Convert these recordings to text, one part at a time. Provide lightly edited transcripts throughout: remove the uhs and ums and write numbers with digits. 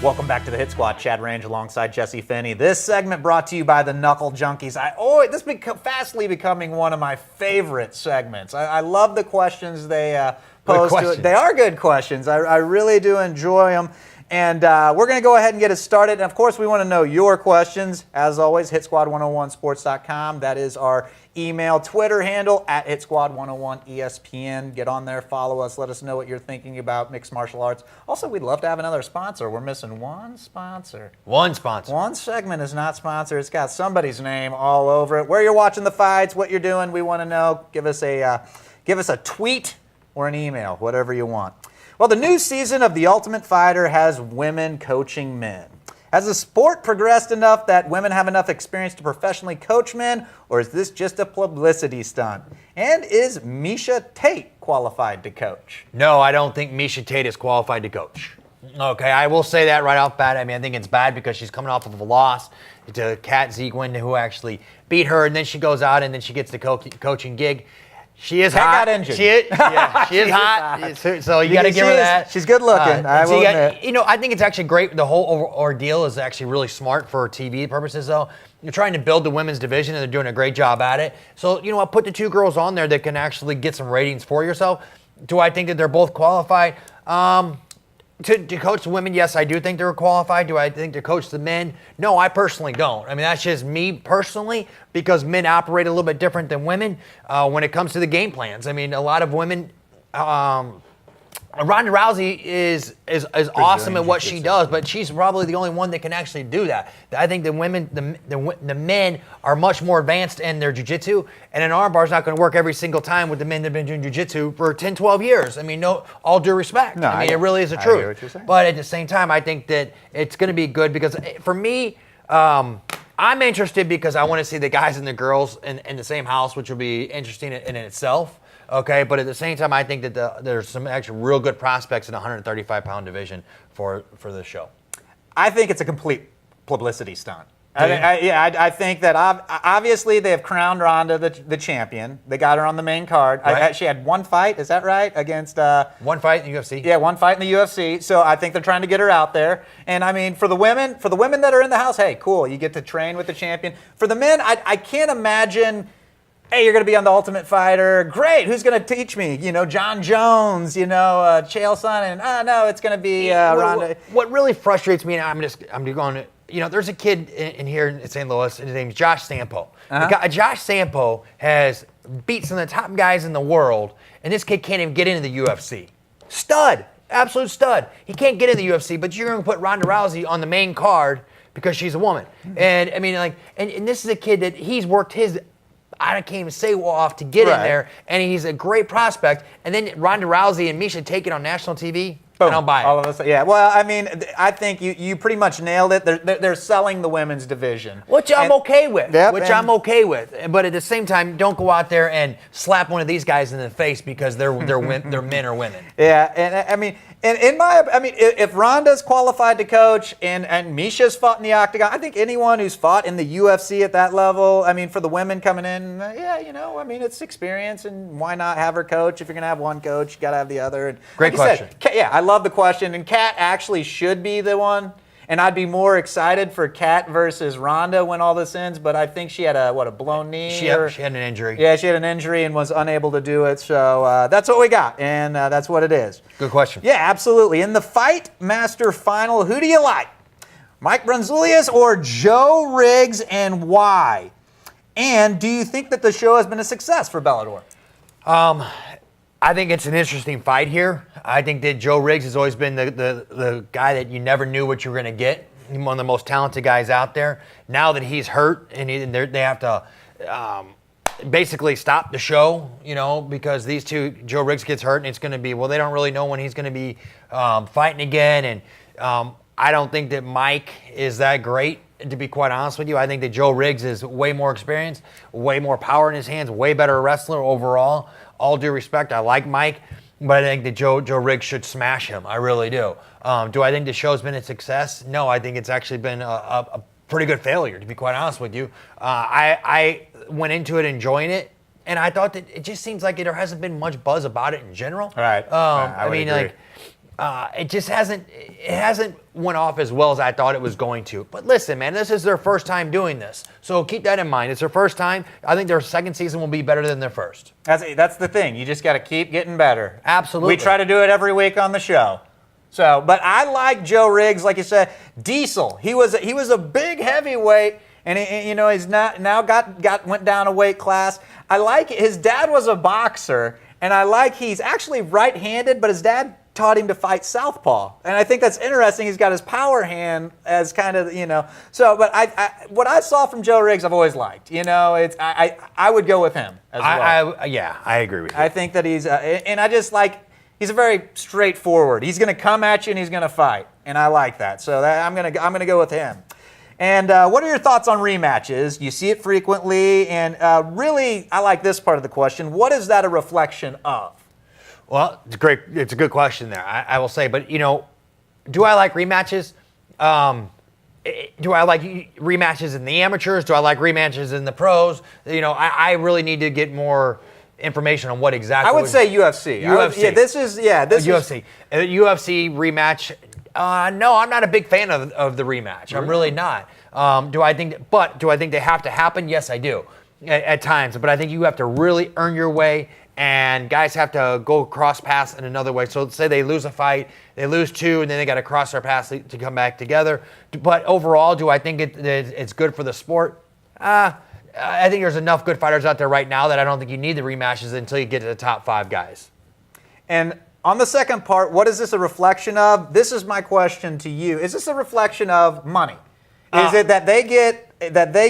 Welcome back to the Hit Squad. Chad Range alongside Jesse Finney. This segment brought to you by the Knuckle Junkies. This is fastly becoming one of my favorite segments. I love the questions they pose to it. They are good questions. I really do enjoy them. And we're going to go ahead and get it started. And of course, we want to know your questions. As always, hitsquad101sports.com. That is our email, Twitter handle, at hitsquad101ESPN. Get on there, follow us, let us know what you're thinking about mixed martial arts. Also, we'd love to have another sponsor. We're missing one sponsor. One sponsor. One segment is not sponsored. It's got somebody's name all over it. Where you're watching the fights, what you're doing, we want to know. Give us a tweet or an email, whatever you want. Well, the new season of The Ultimate Fighter has women coaching men. Has the sport progressed enough that women have enough experience to professionally coach men, or is this just a publicity stunt? And is Miesha Tate qualified to coach? No, I don't think Miesha Tate is qualified to coach. Okay, I will say that right off the bat. I mean, I think it's bad because she's coming off of a loss to Kat Zegwin, who actually beat her, and then she goes out and then she gets the coaching gig. She is hot. Got injured. She is hot. So you got to give her that. She's good looking. I will admit. I think it's actually great. The whole ordeal is actually really smart for TV purposes, though. You're trying to build the women's division, and they're doing a great job at it. So, you know what? Put the two girls on there that can actually get some ratings for yourself. Do I think that they're both qualified? To coach the women, yes, I do think they're qualified. Do I think to coach the men? No, I personally don't. I mean, that's just me personally, because men operate a little bit different than women when it comes to the game plans. I mean, a lot of women, Ronda Rousey is awesome at what she does, but she's probably the only one that can actually do that. I think the women, the men are much more advanced in their jiu-jitsu, and an armbar is not going to work every single time with the men that have been doing jiu-jitsu for 10, 12 years. I mean, no, all due respect. No, I mean, it really is the truth. I hear what you're saying. But at the same time, I think that it's going to be good because for me, I'm interested because I want to see the guys and the girls in the same house, which will be interesting in itself. Okay, but at the same time, I think that there's some actually real good prospects in the 135-pound division for the show. I think it's a complete publicity stunt. I think that obviously they have crowned Ronda the champion. They got her on the main card. Right. She had one fight, is that right? Against one fight in the UFC. Yeah, one fight in the UFC. So I think they're trying to get her out there. And I mean, for the women that are in the house, hey, cool, you get to train with the champion. For the men, I can't imagine. Hey, you're going to be on The Ultimate Fighter. Great. Who's going to teach me? You know, John Jones, Chael Sonnen. No, it's going to be Ronda. What really frustrates me, and I'm going, there's a kid in here in St. Louis, and his name's Josh Sampo. Josh Sampo has beat some of the top guys in the world, and this kid can't even get into the UFC. Stud. Absolute stud. He can't get into the UFC, but you're going to put Ronda Rousey on the main card because she's a woman. And, I mean, and this is a kid that he's worked his I can't even say off to get in there, and he's a great prospect. And then Ronda Rousey and Miesha take it on national TV. Boom. I don't buy it. All of us, yeah. Well, I mean, I think you pretty much nailed it. They're selling the women's division, which I'm okay with. I'm okay with. But at the same time, don't go out there and slap one of these guys in the face because they're men or women. Yeah, and I mean. And if Ronda's qualified to coach and Miesha's fought in the octagon, I think anyone who's fought in the UFC at that level, I mean, for the women coming in, it's experience, and why not have her coach? If you're going to have one coach, you got to have the other. And Great question. I love the question, and Kat actually should be the one. And I'd be more excited for Kat versus Ronda when all this ends, but I think she had a blown knee? She had an injury. Yeah, she had an injury and was unable to do it, so that's what we got, and that's what it is. Good question. Yeah, absolutely. In the Fight Master Final, who do you like? Mike Bronzoulias or Joe Riggs, and why? And do you think that the show has been a success for Bellator? I think it's an interesting fight here. I think that Joe Riggs has always been the guy that you never knew what you were going to get. He's one of the most talented guys out there. Now that he's hurt and they have to basically stop the show, because these two, Joe Riggs gets hurt and it's going to be, they don't really know when he's going to be fighting again. And I don't think that Mike is that great, to be quite honest with you. I think that Joe Riggs is way more experienced, way more power in his hands, way better wrestler overall. All due respect, I like Mike, but I think that Joe Riggs should smash him. I really do. Do I think the show's been a success? No, I think it's actually been a pretty good failure, to be quite honest with you. I went into it enjoying it, and I thought that it just seems like there hasn't been much buzz about it in general. Right. I mean, agree. it just hasn't went off as well as I thought it was going to. But listen, man, this is their first time doing this, so keep that in mind. It's their first time. I think their second season will be better than their first. That's the thing. You just got to keep getting better. Absolutely. We try to do it every week on the show. So, but I like Joe Riggs, like you said. Diesel. He was a big heavyweight, and he's went down a weight class. I like it. His dad was a boxer, and I like he's actually right-handed, but his dad taught him to fight southpaw, and I think that's interesting. He's got his power hand as kind of, So, but what I saw from Joe Riggs, I've always liked. I would go with him as well. I agree with you. I think that he's, and I just like, he's a very straightforward. He's going to come at you and he's going to fight, and I like that. So I'm gonna go with him. And what are your thoughts on rematches? You see it frequently, and really, I like this part of the question. What is that a reflection of? Well, it's great. It's a good question there, I will say. But, do I like rematches? Do I like rematches in the amateurs? Do I like rematches in the pros? I really need to get more information on what exactly. I would say UFC. UFC. This is UFC. UFC rematch. No, I'm not a big fan of the rematch. I'm really not. Do I think they have to happen? Yes, I do. At times. But I think you have to really earn your way. And guys have to go cross paths in another way. So say they lose a fight, they lose two, and then they got to cross their paths to come back together. But overall, do I think it's good for the sport? I think there's enough good fighters out there right now that I don't think you need the rematches until you get to the top 5 guys. And on the second part, what is this a reflection of? This is my question to you. Is this a reflection of money? Is it that they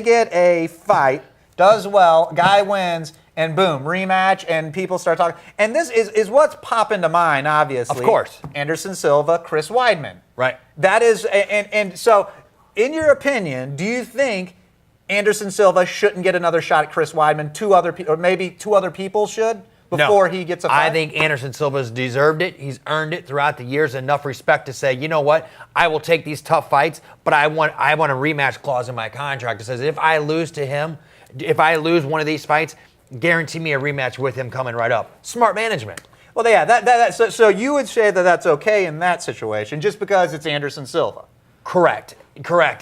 get a fight, does well, guy wins, and boom, rematch, and people start talking. And this is what's popping to mind, obviously. Of course. Anderson Silva, Chris Weidman. Right. That is, and so, in your opinion, do you think Anderson Silva shouldn't get another shot at Chris Weidman? Or maybe two other people should before he gets a fight? I think Anderson Silva's deserved it. He's earned it throughout the years. Enough respect to say, you know what? I will take these tough fights, but I want a rematch clause in my contract that says if I lose to him, if I lose one of these fights, guarantee me a rematch with him coming right up. Smart management. Well, yeah, so you would say that that's okay in that situation just because it's Anderson Silva. Correct.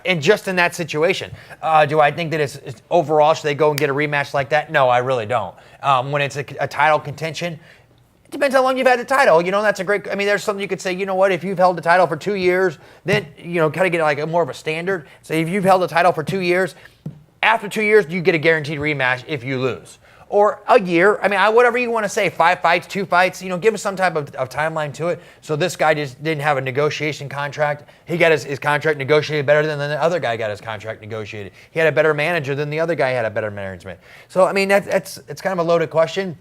And just in that situation, do I think that it's overall, should they go and get a rematch like that? No, I really don't. When it's a title contention, it depends how long you've had the title. That's a great, there's something you could say, you know what, if you've held the title for 2 years, then, kind of get like more of a standard. So if you've held the title for 2 years, after 2 years, you get a guaranteed rematch if you lose. Or a year. Whatever you want to say, 5 fights, 2 fights, give us some type of timeline to it. So this guy just didn't have a negotiation contract. He got his contract negotiated better than the other guy got his contract negotiated. He had a better manager than the other guy had a better management. So, it's kind of a loaded question.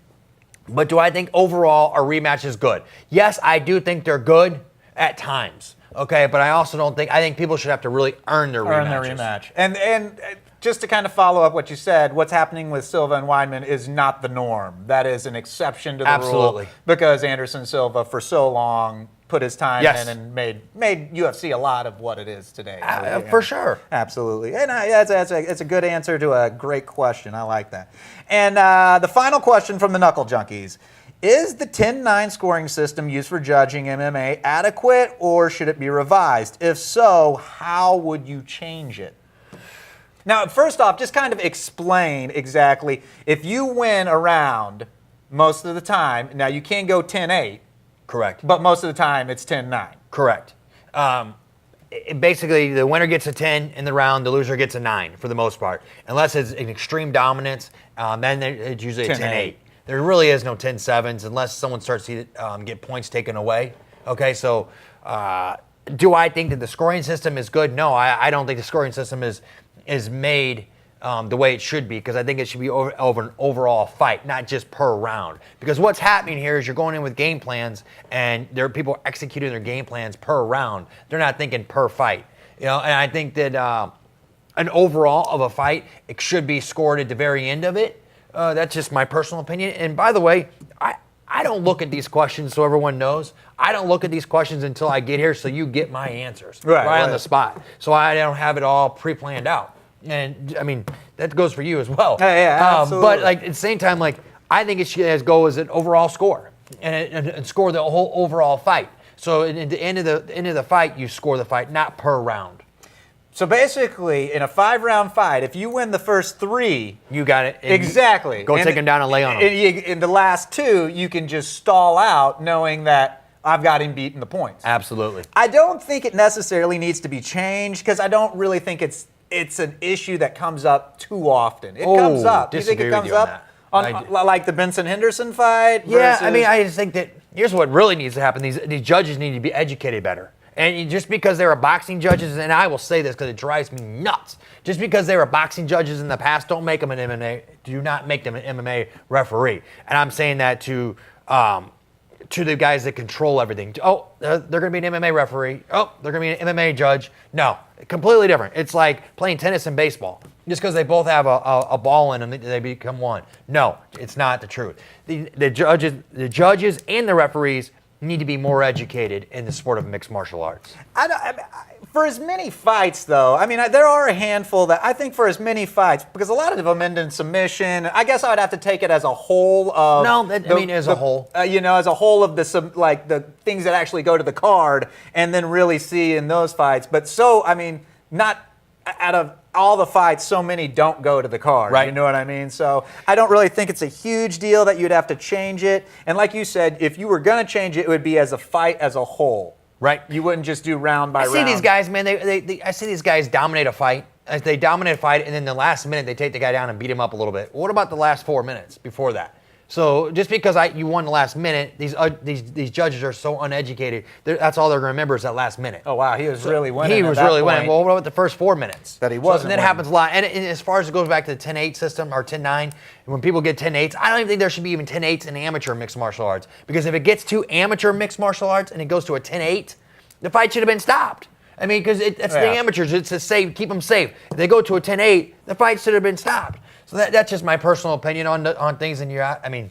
But do I think overall a rematch is good? Yes, I do think they're good at times. Okay, but I think people should have to really earn their rematch. And just to kind of follow up what you said, what's happening with Silva and Weidman is not the norm. That is an exception to the rule because Anderson Silva for so long put his time in and made UFC a lot of what it is today. For sure. Absolutely. And it's a good answer to a great question. I like that. And the final question from the Knuckle Junkies. Is the 10-9 scoring system used for judging MMA adequate, or should it be revised? If so, how would you change it? Now, first off, just kind of explain exactly, if you win a round most of the time, now you can go 10-8. Correct. But most of the time, it's 10-9. Correct. Basically, the winner gets a 10 in the round, the loser gets a 9 for the most part. Unless it's an extreme dominance, then it's usually a 10-8. There really is no 10-7s unless someone starts to get points taken away. Okay, so do I think that the scoring system is good? No, I don't think the scoring system is made the way it should be, because I think it should be over an overall fight, not just per round. Because what's happening here is you're going in with game plans, and there are people executing their game plans per round. They're not thinking per fight. And I think that an overall of a fight, it should be scored at the very end of it. That's just my personal opinion. And by the way, I don't look at these questions so everyone knows. I don't look at these questions until I get here so you get my answers right on the spot. So I don't have it all pre-planned out. And, that goes for you as well. Yeah, absolutely. But at the same time, I think it should go as an overall score and score the whole overall fight. So at the end of the fight, you score the fight, not per round. So basically, in a 5-round fight, if you win the first 3, you got it. Exactly. Go take him down and lay on him. In the last 2, you can just stall out knowing that I've got him beat in the points. Absolutely. I don't think it necessarily needs to be changed because I don't really think it's an issue that comes up too often. It comes up. Do you think it comes up on like the Benson Henderson fight? Yeah, I mean, I just think that here's what really needs to happen. These judges need to be educated better. And just because they were boxing judges, and I will say this because it drives me nuts, just because they were boxing judges in the past, don't make them an MMA. Do not make them an MMA referee. And I'm saying that to the guys that control everything. Oh, they're going to be an MMA referee. Oh, they're going to be an MMA judge. No, completely different. It's like playing tennis and baseball. Just because they both have a ball in them, they become one. No, it's not the truth. The judges and the referees need to be more educated in the sport of mixed martial arts. For as many fights, though, I mean, there are a handful that I think for as many fights, because a lot of them end in submission. I guess I would have to take it as a whole of. No, as a whole. As a whole of the things that actually go to the card, and then really see in those fights. But not out of all the fights, so many don't go to the card. Right. You know what I mean? So I don't really think it's a huge deal that you'd have to change it. And like you said, if you were going to change it, it would be as a fight as a whole. Right. You wouldn't just do round by round. I see these guys, man. I see these guys dominate a fight. They dominate a fight, and then the last minute they take the guy down and beat him up a little bit. What about the last 4 minutes before that? So just because you won the last minute, these judges are so uneducated. That's all they're going to remember is that last minute. Oh wow, he was really winning. He was really winning. Well, what about the first 4 minutes? That he wasn't. And that happens a lot. And as far as it goes back to the 10-8 system or 10-9, when people get 10-8s, I don't even think there should be even 10-8s in amateur mixed martial arts, because if it gets to amateur mixed martial arts and it goes to a 10-8, the fight should have been stopped. I mean, because it's the amateurs. It's to save, keep them safe. If they go to a 10-8, the fight should have been stopped. So that's just my personal opinion on things. And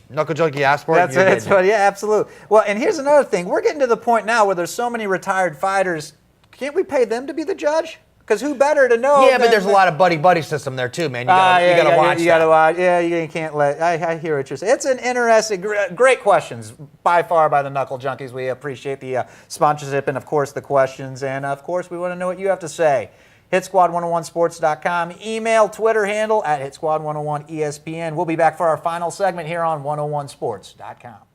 Knuckle Junkie asked for it. That's what. Yeah, absolutely. Well, and here's another thing. We're getting to the point now where there's so many retired fighters. Can't we pay them to be the judge? Because who better to know? Yeah, but there's a lot of buddy system there too, man. You gotta watch. You gotta watch. Yeah, you can't let. I hear what you're saying. It's an interesting, great questions by far by the Knuckle Junkies. We appreciate the sponsorship and of course the questions, and of course we want to know what you have to say. HitSquad101sports.com, email, Twitter handle at HitSquad101ESPN. We'll be back for our final segment here on 101sports.com.